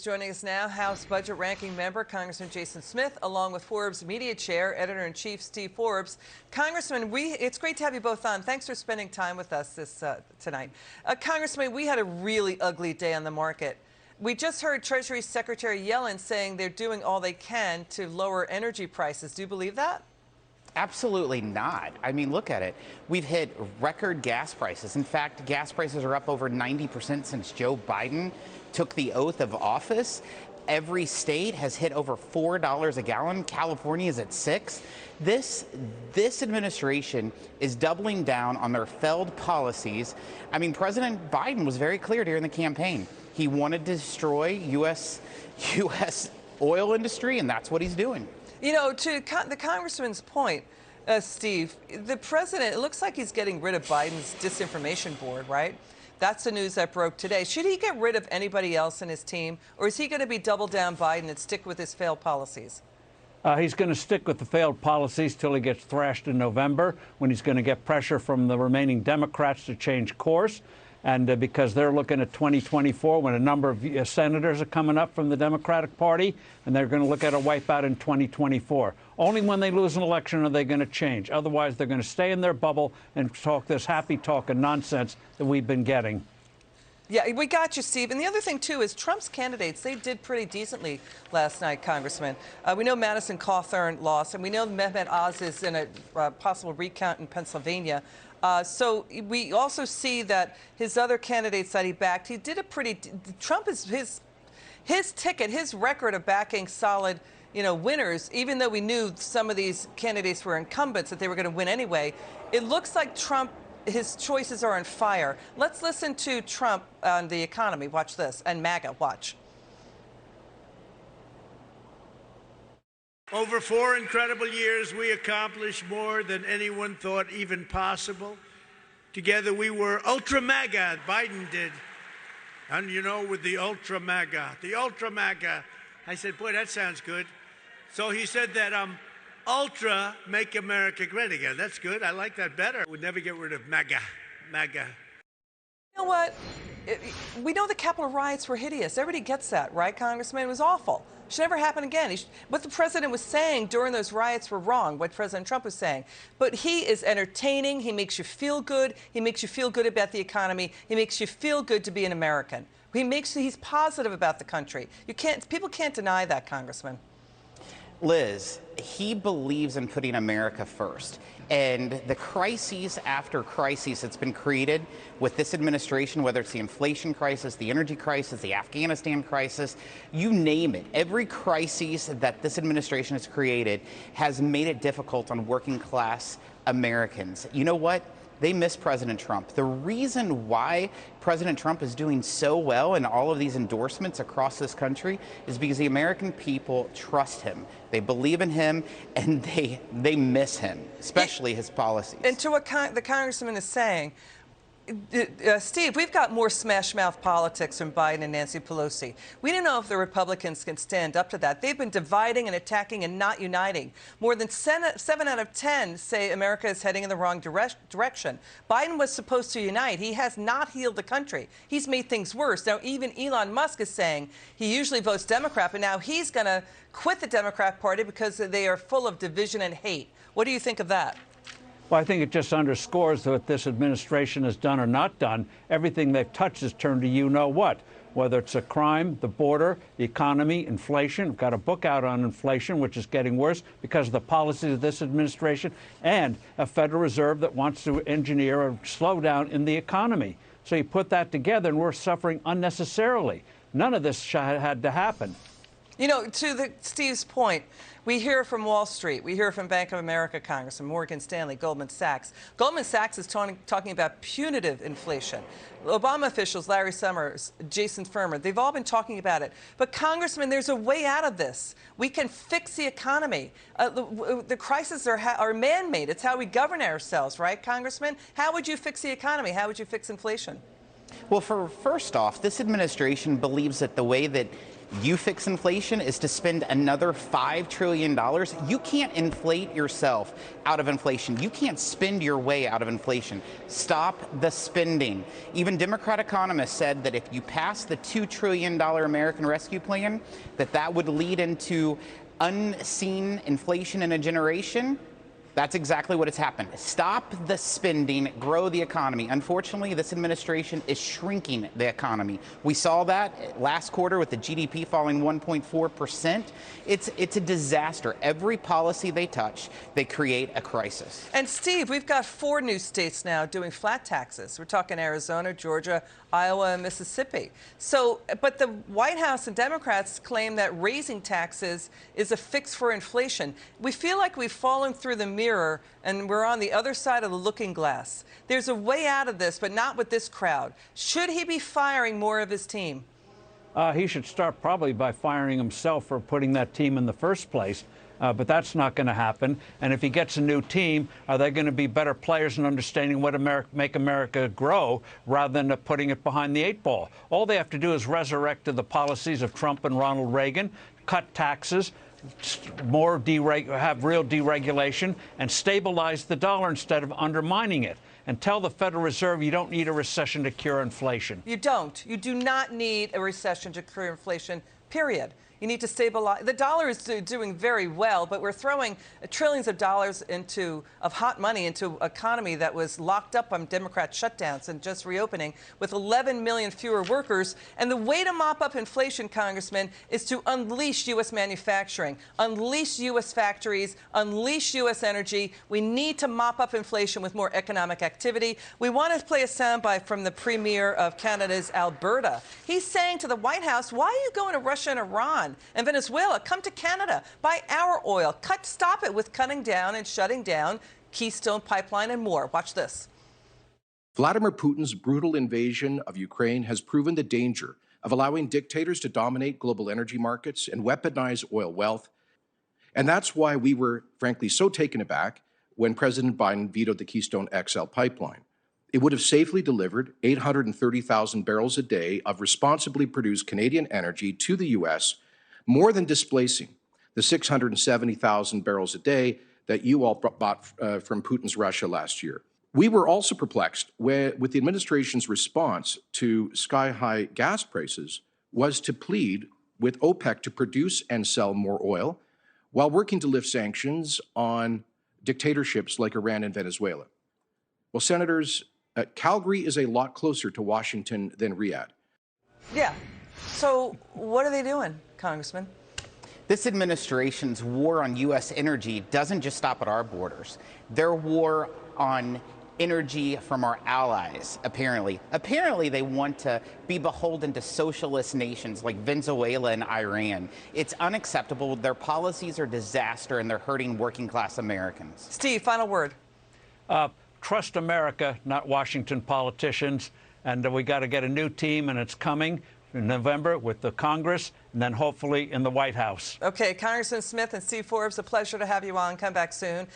Joining us now, House Budget Ranking Member Congressman Jason Smith, along with Forbes Media Chair, Editor-in-Chief Steve Forbes. Congressman, it's great to have you both on. Thanks for spending time with us tonight. Congressman, we had a really ugly day on the market. We just heard Treasury Secretary Yellen saying they're doing all they can to lower energy prices. Do you believe that? Absolutely not. I mean, look at it. We've hit record gas prices. In fact, gas prices are up over 90% since Joe Biden took the oath of office. Every state has hit over $4 a gallon. California is at $6. This administration is doubling down on their failed policies. I mean, President Biden was very clear during the campaign. He wanted to destroy U.S. oil industry, and that's what he's doing. You know, to the congressman's point, Steve, the president, it looks like he's getting rid of Biden's disinformation board, right? That's the news that broke today. Should he get rid of anybody else in his team, or is he going to be double down Biden and stick with his failed policies? He's going to stick with the failed policies till he gets thrashed in November, when he's going to get pressure from the remaining Democrats to change course. And because they're looking at 2024, when a number of senators are coming up from the Democratic Party, and they're going to look at a wipeout in 2024. Only when they lose an election are they going to change. Otherwise, they're going to stay in their bubble and talk this happy talk and nonsense that we've been getting. Yeah, we got you, Steve. And the other thing, too, is Trump's candidates, they did pretty decently last night, Congressman. We know Madison Cawthorn lost, and we know Mehmet Oz is in a possible recount in Pennsylvania. So we also see that his other candidates that he backed, he did a pretty, Trump is his ticket, his record of backing solid, winners, even though we knew some of these candidates were incumbents, that they were going to win anyway. It looks like Trump, his choices are on fire. Let's listen to Trump on the economy. Watch this. And MAGA, watch. Over 4 incredible years, we accomplished more than anyone thought even possible. Together, we were ultra MAGA, Biden did. And with the ultra MAGA, I said, boy, that sounds good. So he said that ultra make America great again. That's good. I like that better. We'd never get rid of MAGA. You know what? We know the Capitol riots were hideous. Everybody gets that, right, Congressman? It was awful. It should never happen again. What the president was saying during those riots were wrong, what President Trump was saying. But he is entertaining. He makes you feel good. He makes you feel good about the economy. He makes you feel good to be an American. He's positive about the country. People can't deny that, Congressman. Liz, he believes in putting America first. And the crises after crises that's been created with this administration, whether it's the inflation crisis, the energy crisis, the Afghanistan crisis, you name it. Every crisis that this administration has created has made it difficult on working class Americans. You know what? They miss President Trump. The reason why President Trump is doing so well in all of these endorsements across this country is because the American people trust him. They believe in him, and they miss him, especially his policies. And to what the congressman is saying, Steve, we've got more smash-mouth politics from Biden and Nancy Pelosi. We don't know if the Republicans can stand up to that. They've been dividing and attacking and not uniting. More than 7 out of 10 say America is heading in the wrong direction. Biden was supposed to unite. He has not healed the country. He's made things worse. Now, even Elon Musk is saying he usually votes Democrat, but now he's going to quit the Democrat Party because they are full of division and hate. What do you think of that? Well, I think it just underscores what this administration has done or not done. Everything they've touched has turned to you-know-what, whether it's a crime, the border, the economy, inflation. We've got a book out on inflation, which is getting worse because of the policies of this administration, and a Federal Reserve that wants to engineer a slowdown in the economy. So you put that together, and we're suffering unnecessarily. None of this had to happen. To Steve's point, we hear from Wall Street, we hear from Bank of America, Congressman, Morgan Stanley, Goldman Sachs. Goldman Sachs is talking about punitive inflation. Obama officials, Larry Summers, Jason Farmer, they've all been talking about it. But, Congressman, there's a way out of this. We can fix the economy. The crises are man-made. It's how we govern ourselves, right, Congressman? How would you fix the economy? How would you fix inflation? Well, first off, this administration believes that the way that you fix inflation is to spend another $5 trillion. You can't inflate yourself out of inflation. You can't spend your way out of inflation. Stop the spending. Even Democrat economists said that if you pass the $2 trillion American Rescue Plan, that would lead into unseen inflation in a generation. That's exactly what has happened. Stop the spending, grow the economy. Unfortunately, this administration is shrinking the economy. We saw that last quarter with the GDP falling 1.4%. It's a disaster. Every policy they touch, they create a crisis. And Steve, we've got 4 new states now doing flat taxes. We're talking Arizona, Georgia, Iowa, and Mississippi. So, but the White House and Democrats claim that raising taxes is a fix for inflation. We feel like we've fallen through the mirror and we're on the other side of the looking glass. There's a way out of this, but not with this crowd. Should he be firing more of his team? He should start probably by firing himself for putting that team in the first place. But that's not going to happen. And if he gets a new team, are they going to be better players in understanding what make America grow rather than putting it behind the 8 ball? All they have to do is resurrect the policies of Trump and Ronald Reagan, cut taxes, have real deregulation, and stabilize the dollar instead of undermining it. And tell the Federal Reserve you don't need a recession to cure inflation. You don't. You do not need a recession to cure inflation, period. You need to stabilize. The dollar is doing very well, but we're throwing trillions of dollars of hot money into an economy that was locked up on Democrat shutdowns and just reopening with 11 million fewer workers. And the way to mop up inflation, Congressman, is to unleash U.S. manufacturing, unleash U.S. factories, unleash U.S. energy. We need to mop up inflation with more economic activity. We want to play a soundbite from the Premier of Canada's Alberta. He's saying to the White House, why are you going to Russia and Iran and Venezuela? Come to Canada, buy our oil, stop it with cutting down and shutting down Keystone Pipeline and more. Watch this. Vladimir Putin's brutal invasion of Ukraine has proven the danger of allowing dictators to dominate global energy markets and weaponize oil wealth. And that's why we were, frankly, so taken aback when President Biden vetoed the Keystone XL pipeline. It would have safely delivered 830,000 barrels a day of responsibly produced Canadian energy to the U.S., more than displacing the 670,000 barrels a day that you all bought from Putin's Russia last year. We were also perplexed with the administration's response to sky-high gas prices was to plead with OPEC to produce and sell more oil while working to lift sanctions on dictatorships like Iran and Venezuela. Well, Senators, Calgary is a lot closer to Washington than Riyadh. Yeah. So what are they doing, Congressman? This administration's war on U.S. energy doesn't just stop at our borders. Their war on energy from our allies, apparently. Apparently, they want to be beholden to socialist nations like Venezuela and Iran. It's unacceptable. Their policies are disaster, and they're hurting working-class Americans. Steve, final word. Trust America, not Washington politicians. And we got to get a new team, and it's coming in November with the Congress, and then hopefully in the White House. Okay, Congressman Smith and Steve Forbes, a pleasure to have you on. Come back soon.